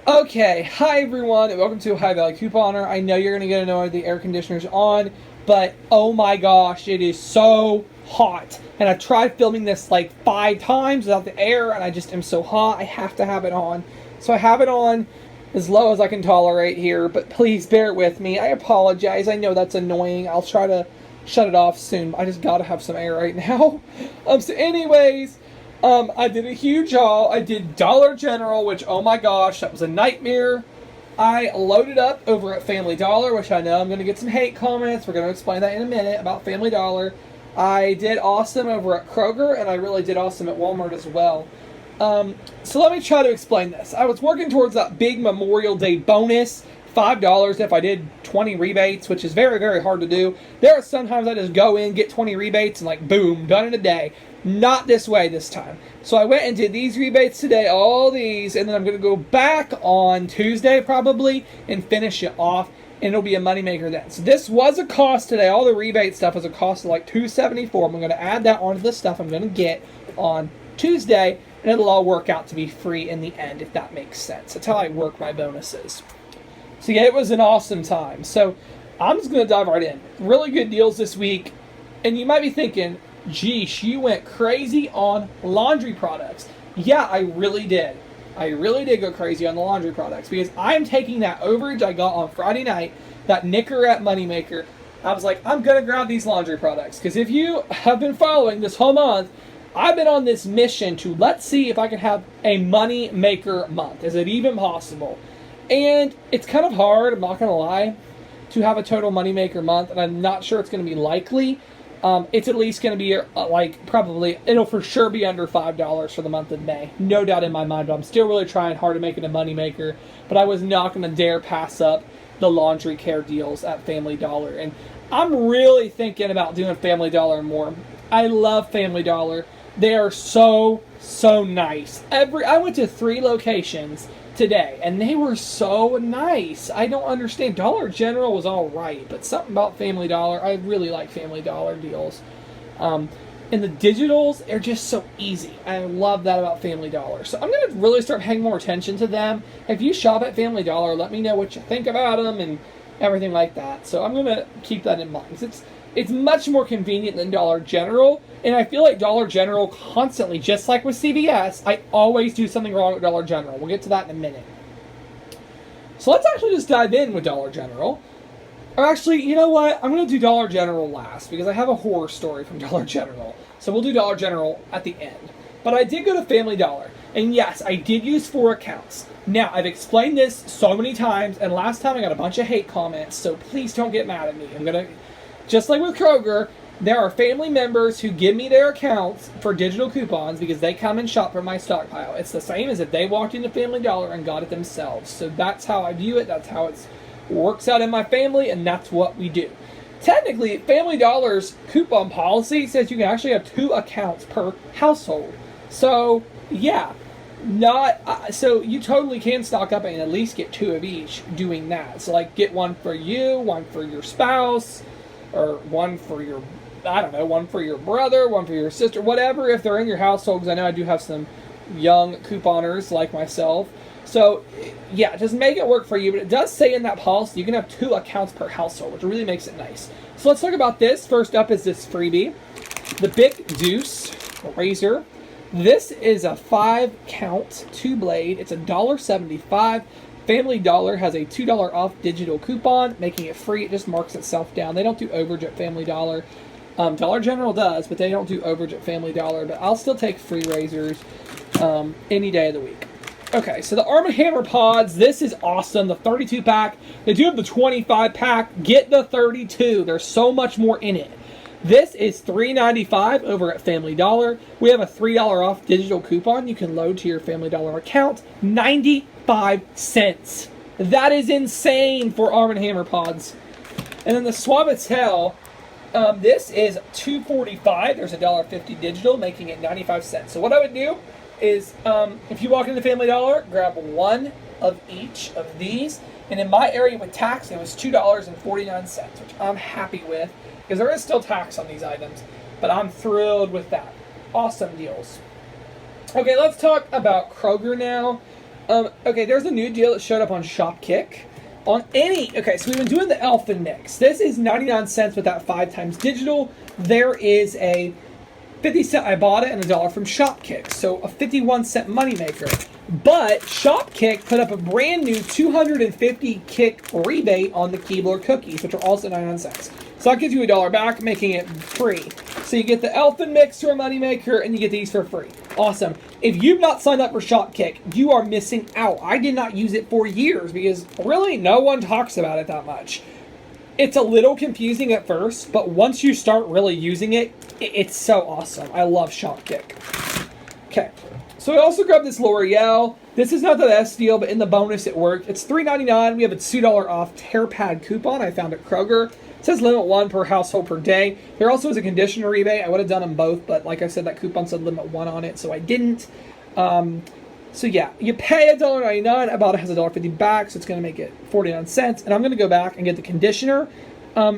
Okay, hi everyone, and welcome to High Valley Couponer. I know you're going to get annoyed the air conditioner's on, but oh my gosh, it is so hot. And I've tried filming this like 5 times without the air, and I just am so hot, I have to have it on. So I have it on as low as I can tolerate here, but please bear with me. I apologize, I know that's annoying. I'll try to shut it off soon. I just gotta have some air right now. So anyways, I did a huge haul. I did Dollar General, which, oh my gosh, that was a nightmare. I loaded up over at Family Dollar, which I know I'm going to get some hate comments. We're going to explain that in a minute about Family Dollar. I did awesome over at Kroger, and I really did awesome at Walmart as well. So let me try to explain this. I was working towards that big Memorial Day bonus, $5 if I did 20 rebates, which is very, very hard to do. There are sometimes I just go in, get 20 rebates, and like, boom, done in a day. Not this way this time. So I went and did these rebates today, all these, and then I'm going to go back on Tuesday probably and finish it off, and it'll be a moneymaker then. So this was a cost today. All the rebate stuff was a cost of like $274. I'm going to add that onto the stuff I'm going to get on Tuesday, and it'll all work out to be free in the end, if that makes sense. That's how I work my bonuses. So yeah, it was an awesome time. So I'm just going to dive right in. Really good deals this week, and you might be thinking, geesh, you went crazy on laundry products. Yeah, I really did. I really did go crazy on the laundry products because I'm taking that overage I got on Friday night, that Nicorette Moneymaker. I was like, I'm going to grab these laundry products because if you have been following this whole month, I've been on this mission to let's see if I can have a money maker month. Is it even possible? And it's kind of hard, I'm not going to lie, to have a total money maker month, and I'm not sure it's going to be likely. It's at least going to be probably, it'll for sure be under $5 for the month of May. No doubt in my mind, but I'm still really trying hard to make it a moneymaker. But I was not going to dare pass up the laundry care deals at Family Dollar. And I'm really thinking about doing Family Dollar more. I love Family Dollar. They are so, so nice. I went to 3 locations today, and they were so nice. I don't understand. Dollar General was all right, but something about Family Dollar, I really like Family Dollar deals. And the digitals are just so easy. I love that about Family Dollar. So I'm going to really start paying more attention to them. If you shop at Family Dollar, let me know what you think about them and everything like that. So I'm going to keep that in mind. It's much more convenient than Dollar General, and I feel like Dollar General constantly, just like with CVS, I always do something wrong with Dollar General. We'll get to that in a minute. So let's actually just dive in with Dollar General. Or actually, you know what? I'm going to do Dollar General last, because I have a horror story from Dollar General. So we'll do Dollar General at the end. But I did go to Family Dollar, and yes, I did use 4 accounts. Now, I've explained this so many times, and last time I got a bunch of hate comments, so please don't get mad at me. I'm going to... Just like with Kroger, there are family members who give me their accounts for digital coupons because they come and shop from my stockpile. It's the same as if they walked into Family Dollar and got it themselves. So that's how I view it. That's how it works out in my family, and that's what we do. Technically, Family Dollar's coupon policy says you can actually have 2 accounts per household. So, yeah. So you totally can stock up and at least get 2 of each doing that. So, like, get one for you, one for your spouse, or one for your, one for your brother, one for your sister, whatever, if they're in your household, because I know I do have some young couponers like myself. So, yeah, just make it work for you, but it does say in that policy you can have 2 accounts per household, which really makes it nice. So let's talk about this. First up is this freebie, the Bic Deuce razor. This is a 5-count 2-blade. It's $1.75. Family Dollar has a $2 off digital coupon, making it free. It just marks itself down. They don't do overage at Family Dollar. Dollar General does, but they don't do overage at Family Dollar. But I'll still take free razors any day of the week. Okay, so the Arm & Hammer pods, this is awesome. The 32-pack. They do have the 25-pack. Get the 32. There's so much more in it. This is $3.95 over at Family Dollar. We have a $3 off digital coupon you can load to your Family Dollar account. 95 cents. That is insane for Arm & Hammer pods. And then the Suavitel, this is $2.45. There's $1.50 digital, making it 95 cents. So what I would do is, if you walk into Family Dollar, grab 1 of each of these. And in my area with tax, it was $2.49, which I'm happy with, because there is still tax on these items, but I'm thrilled with that. Awesome deals. Okay, let's talk about Kroger now. Okay, there's a new deal that showed up on Shopkick. Okay, so we've been doing the Elfin mix. This is 99 cents with that 5 times digital. There is a 50-cent Ibotta and $1 from Shopkick, so a 51-cent moneymaker. But Shopkick put up a brand new 250 kick rebate on the Keebler cookies, which are also 99 cents. So that gives you $1 back, making it free. So you get the Elfin mix to a moneymaker, and you get these for free. Awesome. If you've not signed up for Shopkick, you are missing out. I did not use it for years because really no one talks about it that much. It's a little confusing at first, but once you start really using it, it's so awesome. I love Shopkick. Okay, so I also grabbed this L'Oreal. This is not the best deal, but in the bonus it worked. It's $3.99. We have a $2 off tear pad coupon I found at Kroger. It says limit 1 per household per day. There also is a conditioner rebate. I would have done them both, but like I said, that coupon said limit 1 on it, so I didn't. So yeah, you pay $1.99. Ibotta has $1.50 back, so it's going to make it 49 cents. And I'm going to go back and get the conditioner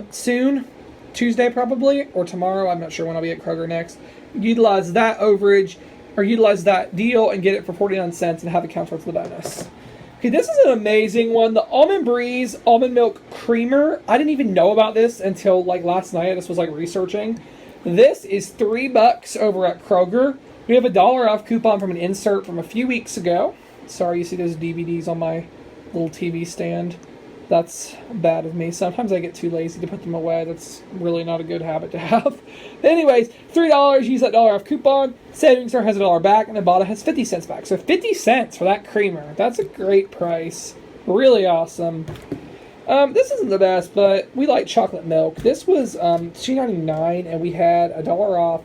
soon, Tuesday probably, or tomorrow. I'm not sure when I'll be at Kroger next. Utilize that overage, or utilize that deal and get it for 49 cents and have it count towards the bonus. Okay, this is an amazing one. The Almond Breeze Almond Milk Creamer. I didn't even know about this until like last night. I just was like researching. This is $3 over at Kroger. We have a $1 off coupon from an insert from a few weeks ago. Sorry, you see those DVDs on my little TV stand. That's bad of me. Sometimes I get too lazy to put them away. That's really not a good habit to have. But anyways, $3, use that $1 off coupon. Savings Star has $1 back, and Ibotta has 50 cents back. So 50 cents for that creamer. That's a great price. Really awesome. This isn't the best, but we like chocolate milk. This was $2.99, and we had $1 off.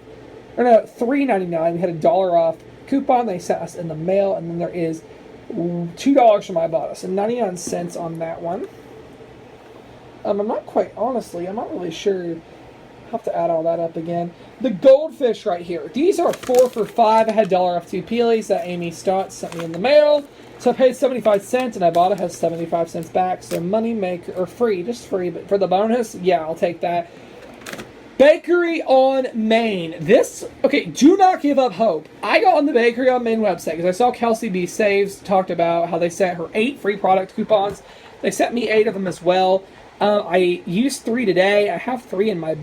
Or no, $3.99. We had $1 off coupon they sent us in the mail, and then there is $2 from Ibotta, so 99 cents on that one. I'm not really sure. I'll have to add all that up again. The Goldfish right here. These are 4 for $5. I had $1 off 2 peelies that Amy Stott sent me in the mail. So I paid 75 cents, and Ibotta has 75 cents back. So money maker, or free, just free, but for the bonus, yeah, I'll take that. Bakery on Main. Do not give up hope. I got on the Bakery on Main website because I saw Kelsey B. Saves talked about how they sent her 8 free product coupons. They sent me 8 of them as well. I used 3 today. I have 3 in my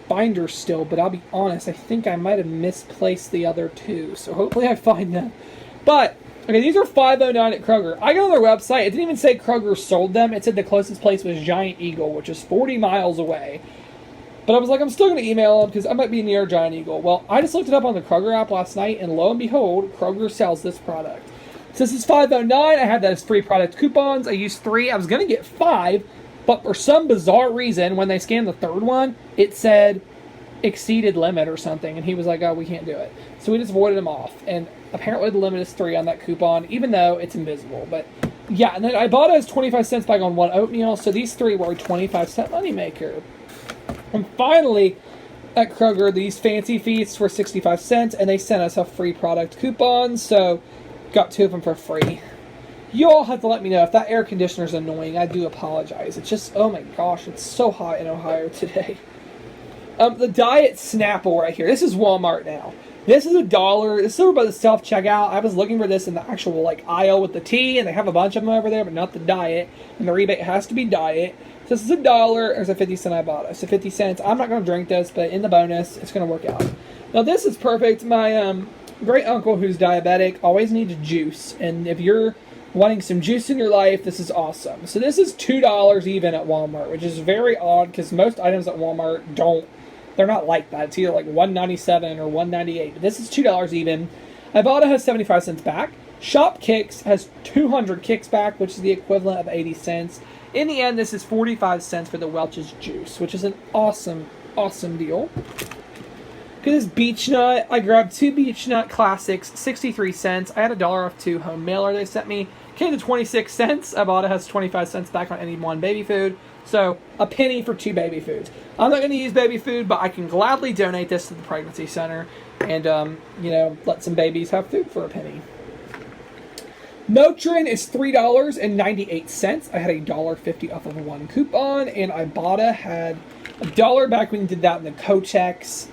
binder still, but I'll be honest, I think I might have misplaced the other 2. So hopefully I find them. But, okay, these are $5.09 at Kroger. I got on their website. It didn't even say Kroger sold them. It said the closest place was Giant Eagle, which is 40 miles away. But I was like, I'm still going to email them because I might be near Giant Eagle. Well, I just looked it up on the Kroger app last night, and lo and behold, Kroger sells this product. So this is $5.09. I had that as free product coupons. I used 3. I was going to get 5, but for some bizarre reason, when they scanned the third one, it said exceeded limit or something, and he was like, oh, we can't do it. So we just voided them off, and apparently the limit is 3 on that coupon, even though it's invisible. But yeah, and then Ibotta has 25 cents back on 1 oatmeal, so these 3 were a 25-cent moneymaker. And finally, at Kroger, these fancy feasts were 65 cents, and they sent us a free product coupon, so got 2 of them for free. You all have to let me know if that air conditioner is annoying. I do apologize. It's just, oh my gosh, it's so hot in Ohio today. The Diet Snapple right here. This is Walmart now. This is $1. This is over by the self-checkout. I was looking for this in the actual aisle with the tea, and they have a bunch of them over there, but not the Diet. And the rebate has to be Diet. So this is $1. There's a 50-cent Ibotta. So 50 cents. I'm not going to drink this, but in the bonus, it's going to work out. Now this is perfect. My great uncle, who's diabetic, always needs juice. And if you're wanting some juice in your life, this is awesome. So this is $2 even at Walmart, which is very odd because most items at Walmart they're not like that. It's either like $1.97 or $1.98. But this is $2 even. Ibotta has 75 cents back. Shopkick has 200 kicks back, which is the equivalent of 80 cents. In the end, this is 45 cents for the Welch's juice, which is an awesome, awesome deal. Okay, this Beech Nut. I grabbed 2 Beech Nut Classics, 63 cents. I had $1 off 2 home mailer they sent me. Came to 26 cents. Ibotta has 25 cents back on any one baby food. So, a penny for 2 baby foods. I'm not going to use baby food, but I can gladly donate this to the pregnancy center and, let some babies have food for a penny. Motrin is $3.98. I had $1.50 off of 1 coupon, and Ibotta had $1 back when you did that in the co-checks,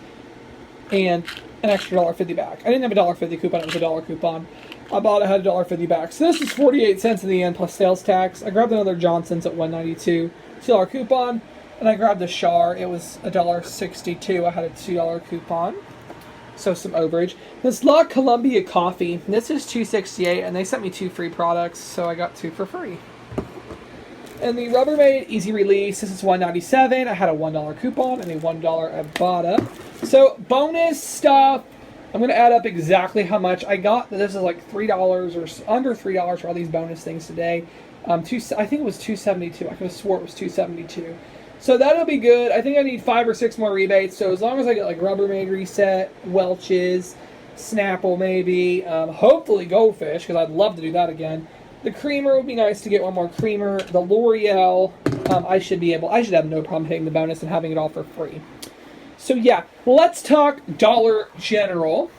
and an extra $1.50 back. I didn't have a $1.50 coupon, it was a $1 coupon. Ibotta had $1.50 back. So this is 48 cents in the end plus sales tax. I grabbed another Johnson's at $1.92, $2 coupon, and I grabbed a Char. It was $1.62. I had a $2 coupon. So some overage. This La Columbia coffee, this is $2.68, and they sent me 2 free products, so I got 2 for free. And the Rubbermaid Easy Release, this is $1.97. I had a $1 coupon and a $1 Ibotta. So bonus stuff, I'm going to add up exactly how much I got. This is like $3 or under $3 for all these bonus things today. I think it was $2.72. I could have swore it was $2.72. So that'll be good. I think I need 5 or 6 more rebates. So as long as I get like Rubbermaid Reset, Welch's, Snapple maybe, hopefully Goldfish, because I'd love to do that again. The creamer would be nice to get one more creamer. The L'Oreal, I should have no problem hitting the bonus and having it all for free. So yeah, let's talk Dollar General.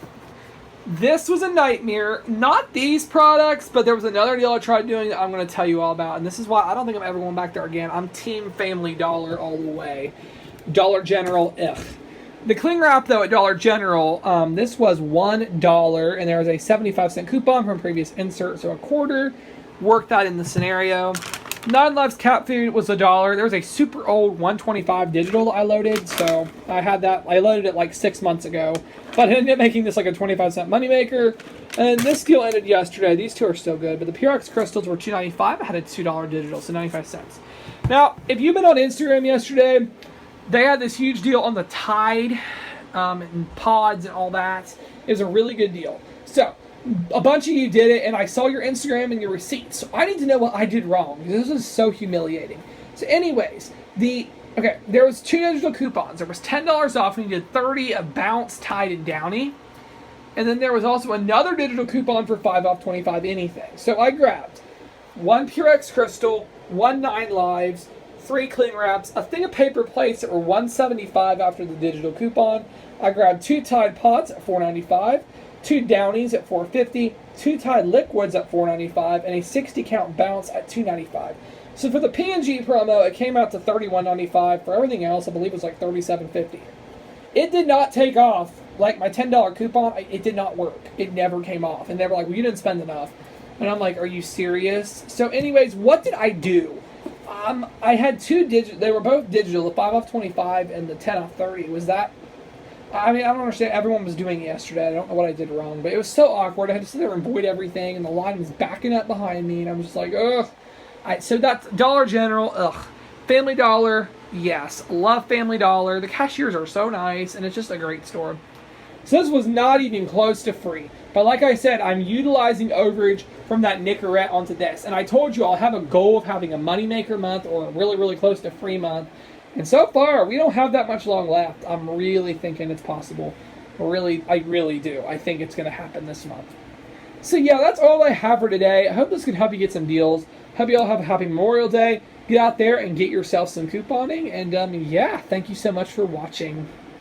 This was a nightmare. Not these products, but there was another deal I tried doing that I'm going to tell you all about. And this is why I don't think I'm ever going back there again. I'm Team Family Dollar all the way. Dollar General, ugh. The cling wrap, though, at Dollar General, this was $1, and there was a 75-cent coupon from previous insert, so a quarter. Worked that in the scenario. 9Lives cat food was $1. There was a super old 125 digital I loaded, so I had that. I loaded it like 6 months ago, but I ended up making this like a 25-cent moneymaker. And this deal ended yesterday. These two are still good, but the PRX crystals were $2.95. I had a $2 digital, so 95 cents. Now, if you've been on Instagram yesterday, they had this huge deal on the Tide and pods and all that. It was a really good deal. So a bunch of you did it, and I saw your Instagram and your receipts. So I need to know what I did wrong, because this is so humiliating. So anyways, there was 2 digital coupons. There was $10 off, and you did 30 of Bounce, Tide, and Downy. And then there was also another digital coupon for 5 off 25 anything. So I grabbed 1 PureX Crystal, 1 9Lives, 3 cling wraps, a thing of paper plates that were $1.75 after the digital coupon. I grabbed 2 Tide Pods at $4.95. 2 Downies at $4.50, 2 Tide Liquids at $4.95, and a 60-count Bounce at $2.95. So for the P&G promo, it came out to $31.95. For everything else, I believe it was like $37.50. It did not take off. Like my $10 coupon, it did not work. It never came off. And they were like, well, you didn't spend enough. And I'm like, are you serious? So anyways, what did I do? I had 2 digital. They were both digital, the 5 off 25 and the 10 off 30. Was that... I mean, I don't understand. Everyone was doing it yesterday. I don't know what I did wrong, but it was so awkward. I had to sit there and void everything, and the line was backing up behind me, and I was just like, ugh. So that's Dollar General, ugh. Family Dollar, yes. Love Family Dollar. The cashiers are so nice, and it's just a great store. So this was not even close to free. But like I said, I'm utilizing overage from that Nicorette onto this. And I told you I'll have a goal of having a moneymaker month or a really, really close to free month. And so far, we don't have that much long left. I'm really thinking it's possible. I really do. I think it's going to happen this month. So yeah, that's all I have for today. I hope this can help you get some deals. Hope you all have a happy Memorial Day. Get out there and get yourself some couponing. And yeah, thank you so much for watching.